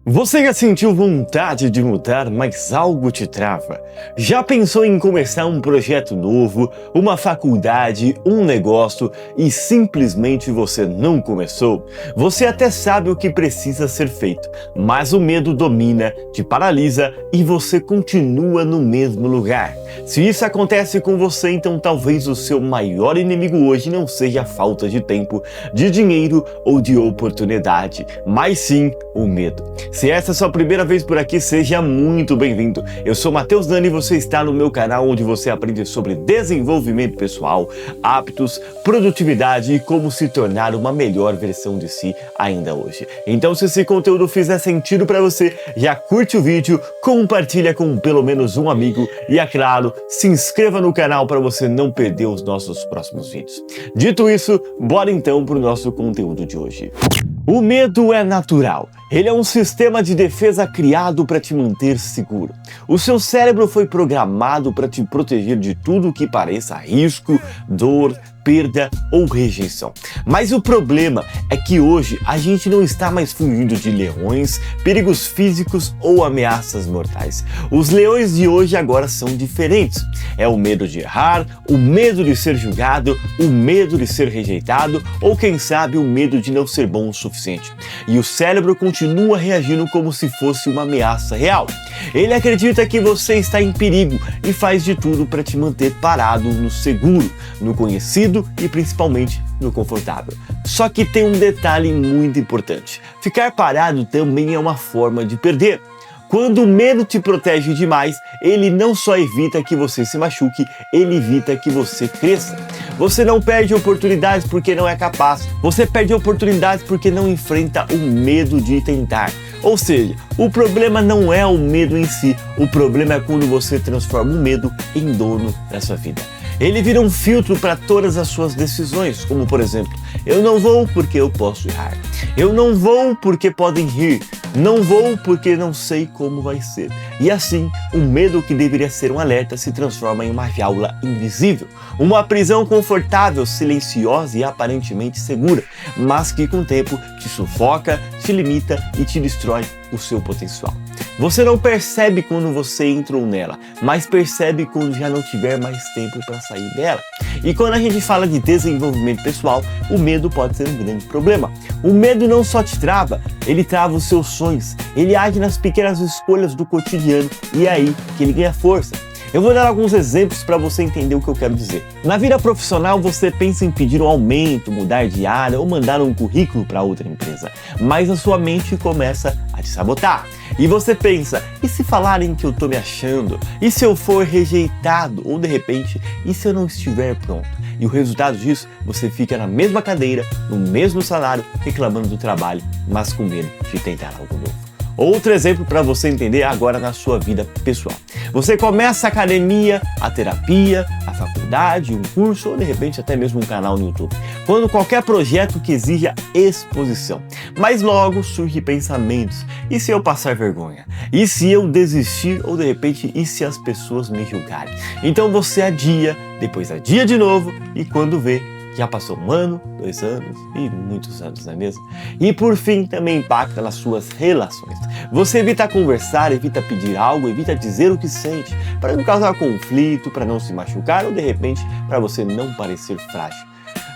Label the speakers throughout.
Speaker 1: Você já sentiu vontade de mudar, mas algo te trava? Já pensou em começar um projeto novo, uma faculdade, um negócio e simplesmente você não começou? Você até sabe o que precisa ser feito, mas o medo domina, te paralisa e você continua no mesmo lugar. Se isso acontece com você, então talvez o seu maior inimigo hoje não seja a falta de tempo, de dinheiro ou de oportunidade, mas sim o medo. Se essa é a sua primeira vez por aqui, seja muito bem-vindo. Eu sou Matheus Dani e você está no meu canal onde você aprende sobre desenvolvimento pessoal, hábitos, produtividade e como se tornar uma melhor versão de si ainda hoje. Então, se esse conteúdo fizer sentido para você, já curte o vídeo, compartilha com pelo menos um amigo e, é claro, se inscreva no canal para você não perder os nossos próximos vídeos. Dito isso, bora então para o nosso conteúdo de hoje. O medo é natural. Ele é um sistema de defesa criado para te manter seguro. O seu cérebro foi programado para te proteger de tudo que pareça risco, dor, perda ou rejeição. Mas o problema é que hoje a gente não está mais fugindo de leões, perigos físicos ou ameaças mortais. Os leões de hoje agora são diferentes. É o medo de errar, o medo de ser julgado, o medo de ser rejeitado ou, quem sabe, o medo de não ser bom o suficiente. E o cérebro continua reagindo como se fosse uma ameaça real. Ele acredita que você está em perigo e faz de tudo para te manter parado no seguro, no conhecido e principalmente no confortável. Só que tem um detalhe muito importante. Ficar parado também é uma forma de perder. Quando o medo te protege demais, ele não só evita que você se machuque, ele evita que você cresça. Você não perde oportunidades porque não é capaz. Você perde oportunidades porque não enfrenta o medo de tentar. Ou seja, o problema não é o medo em si, o problema é quando você transforma o medo em dono da sua vida. Ele vira um filtro para todas as suas decisões, como por exemplo, eu não vou porque eu posso errar, eu não vou porque podem rir, não vou porque não sei como vai ser. E assim, o medo que deveria ser um alerta se transforma em uma jaula invisível, uma prisão confortável, silenciosa e aparentemente segura, mas que com o tempo te sufoca, te limita e te destrói o seu potencial. Você não percebe quando você entrou nela, mas percebe quando já não tiver mais tempo para sair dela. E quando a gente fala de desenvolvimento pessoal, o medo pode ser um grande problema. O medo não só te trava, ele trava os seus sonhos, ele age nas pequenas escolhas do cotidiano e é aí que ele ganha força. Eu vou dar alguns exemplos para você entender o que eu quero dizer. Na vida profissional, você pensa em pedir um aumento, mudar de área ou mandar um currículo para outra empresa, mas a sua mente começa a te sabotar. E você pensa, e se falarem que eu tô me achando? E se eu for rejeitado? Ou de repente, e se eu não estiver pronto? E o resultado disso, você fica na mesma cadeira, no mesmo salário, reclamando do trabalho, mas com medo de tentar algo novo. Outro exemplo para você entender agora na sua vida pessoal. Você começa a academia, a terapia, a faculdade, um curso ou de repente até mesmo um canal no YouTube. Quando qualquer projeto que exija exposição. Mas logo surgem pensamentos. E se eu passar vergonha? E se eu desistir? Ou de repente, e se as pessoas me julgarem? Então você adia, depois adia de novo e quando vê, já passou 1 ano, 2 anos e muitos anos, não é mesmo? E por fim também impacta nas suas relações. Você evita conversar, evita pedir algo, evita dizer o que sente, para não causar conflito, para não se machucar ou de repente para você não parecer frágil.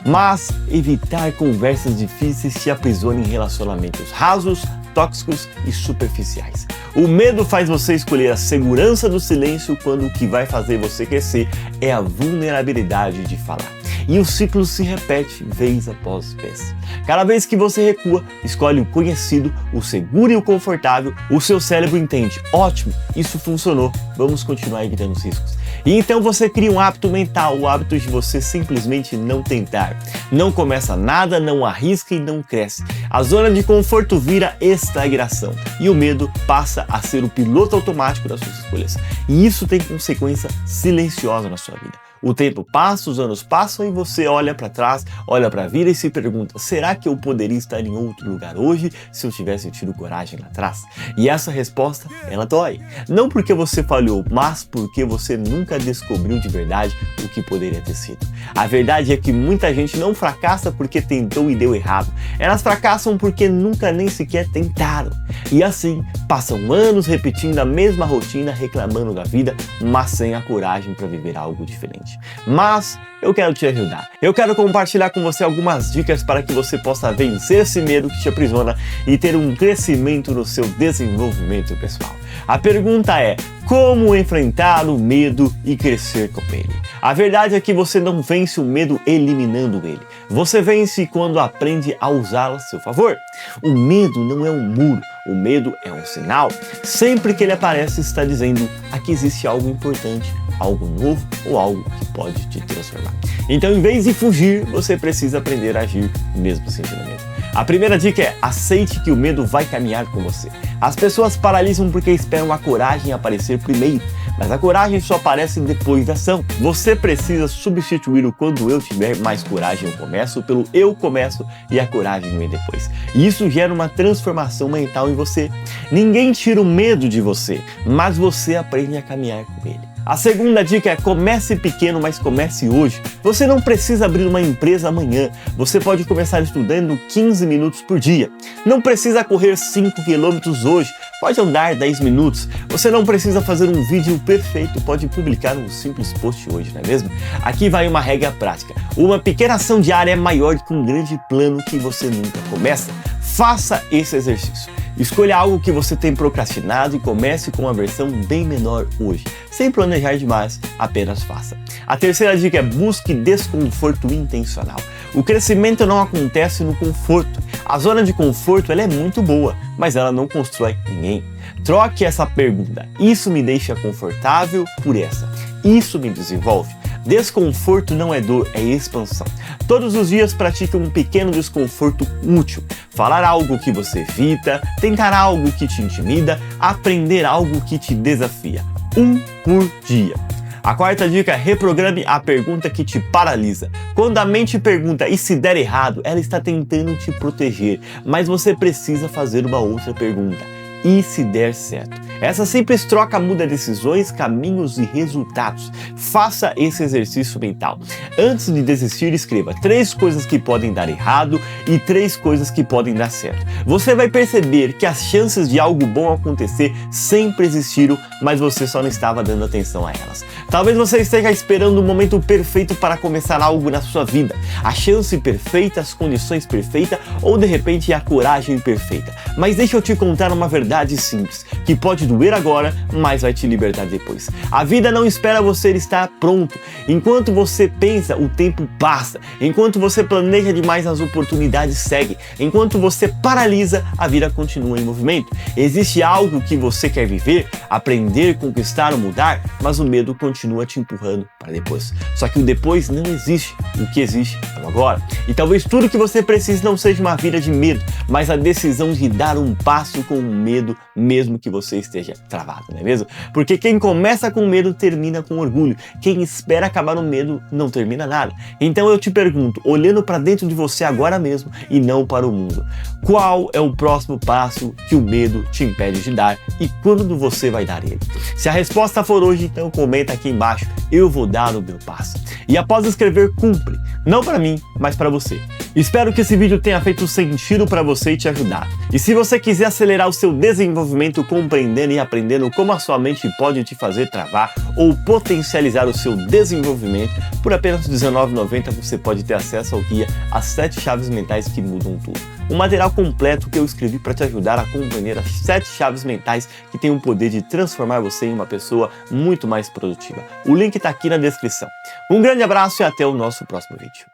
Speaker 1: Mas evitar conversas difíceis te aprisiona em relacionamentos rasos, tóxicos e superficiais. O medo faz você escolher a segurança do silêncio quando o que vai fazer você crescer é a vulnerabilidade de falar. E o ciclo se repete vez após vez. Cada vez que você recua, escolhe o conhecido, o seguro e o confortável, o seu cérebro entende, ótimo, isso funcionou, vamos continuar evitando os riscos. E então você cria um hábito mental, o hábito de você simplesmente não tentar. Não começa nada, não arrisca e não cresce. A zona de conforto vira estagnação e o medo passa a ser o piloto automático das suas escolhas. E isso tem consequência silenciosa na sua vida. O tempo passa, os anos passam e você olha para trás, olha para a vida e se pergunta: será que eu poderia estar em outro lugar hoje se eu tivesse tido coragem lá atrás? E essa resposta, ela dói. Não porque você falhou, mas porque você nunca descobriu de verdade o que poderia ter sido. A verdade é que muita gente não fracassa porque tentou e deu errado. Elas fracassam porque nunca nem sequer tentaram. E assim, passam anos repetindo a mesma rotina, reclamando da vida, mas sem a coragem para viver algo diferente. Mas eu quero te ajudar. Eu quero compartilhar com você algumas dicas para que você possa vencer esse medo que te aprisiona e ter um crescimento no seu desenvolvimento pessoal. A pergunta é: como enfrentar o medo e crescer com ele? A verdade é que você não vence o medo eliminando ele. Você vence quando aprende a usá-lo a seu favor. O medo não é um muro, o medo é um sinal. Sempre que ele aparece, está dizendo: aqui existe algo importante, algo novo ou algo que pode te transformar. Então, em vez de fugir, você precisa aprender a agir mesmo sentindo medo. A primeira dica é: aceite que o medo vai caminhar com você. As pessoas paralisam porque esperam a coragem aparecer primeiro, mas a coragem só aparece depois da ação. Você precisa substituir o "quando eu tiver mais coragem eu começo" pelo "eu começo e a coragem vem depois". E isso gera uma transformação mental em você. Ninguém tira o medo de você, mas você aprende a caminhar com ele. A segunda dica é: comece pequeno, mas comece hoje. Você não precisa abrir uma empresa amanhã. Você pode começar estudando 15 minutos por dia. Não precisa correr 5 quilômetros hoje. Pode andar 10 minutos. Você não precisa fazer um vídeo perfeito. Pode publicar um simples post hoje, não é mesmo? Aqui vai uma regra prática. Uma pequena ação diária é maior que um grande plano que você nunca começa. Faça esse exercício. Escolha algo que você tem procrastinado e comece com uma versão bem menor hoje. Sem planejar demais, apenas faça. A terceira dica é: busque desconforto intencional. O crescimento não acontece no conforto. A zona de conforto ela é muito boa, mas ela não constrói ninguém. Troque essa pergunta: isso me deixa confortável, por essa: isso me desenvolve. Desconforto não é dor, é expansão. Todos os dias pratique um pequeno desconforto útil. Falar algo que você evita, tentar algo que te intimida, aprender algo que te desafia. Um por dia. A quarta dica é: reprograme a pergunta que te paralisa. Quando a mente pergunta "e se der errado?", ela está tentando te proteger, mas você precisa fazer uma outra pergunta: "e se der certo?". Essa simples troca muda decisões, caminhos e resultados. Faça esse exercício mental. Antes de desistir, escreva 3 coisas que podem dar errado e 3 coisas que podem dar certo. Você vai perceber que as chances de algo bom acontecer sempre existiram, mas você só não estava dando atenção a elas. Talvez você esteja esperando o momento perfeito para começar algo na sua vida. A chance perfeita, as condições perfeitas ou de repente a coragem perfeita. Mas deixa eu te contar uma verdade simples, que pode doer agora, mas vai te libertar depois. A vida não espera você estar pronto. Enquanto você pensa, o tempo passa. Enquanto você planeja demais, as oportunidades seguem. Enquanto você paralisa, a vida continua em movimento. Existe algo que você quer viver, aprender, conquistar ou mudar, mas o medo continua te empurrando para depois. Só que o depois não existe. O que existe é o agora. E talvez tudo que você precise não seja uma vida de medo, mas a decisão de dar um passo com medo, mesmo que você esteja travado, não é mesmo? Porque quem começa com medo termina com orgulho. Quem espera acabar no medo não termina nada. Então eu te pergunto, olhando para dentro de você agora mesmo e não para o mundo, qual é o próximo passo que o medo te impede de dar e quando você vai dar ele? Se a resposta for hoje, então comenta aqui embaixo: eu vou dar o meu passo. E após escrever, cumpre. Não para mim, mas para você. Espero que esse vídeo tenha feito sentido para você e te ajudar. E se você quiser acelerar o seu desenvolvimento compreendendo e aprendendo como a sua mente pode te fazer travar ou potencializar o seu desenvolvimento, por apenas R$ 19,90 você pode ter acesso ao guia As 7 Chaves Mentais que Mudam Tudo. Um material completo que eu escrevi para te ajudar a compreender as 7 chaves mentais que têm o poder de transformar você em uma pessoa muito mais produtiva. O link está aqui na descrição. Um grande abraço e até o nosso próximo vídeo.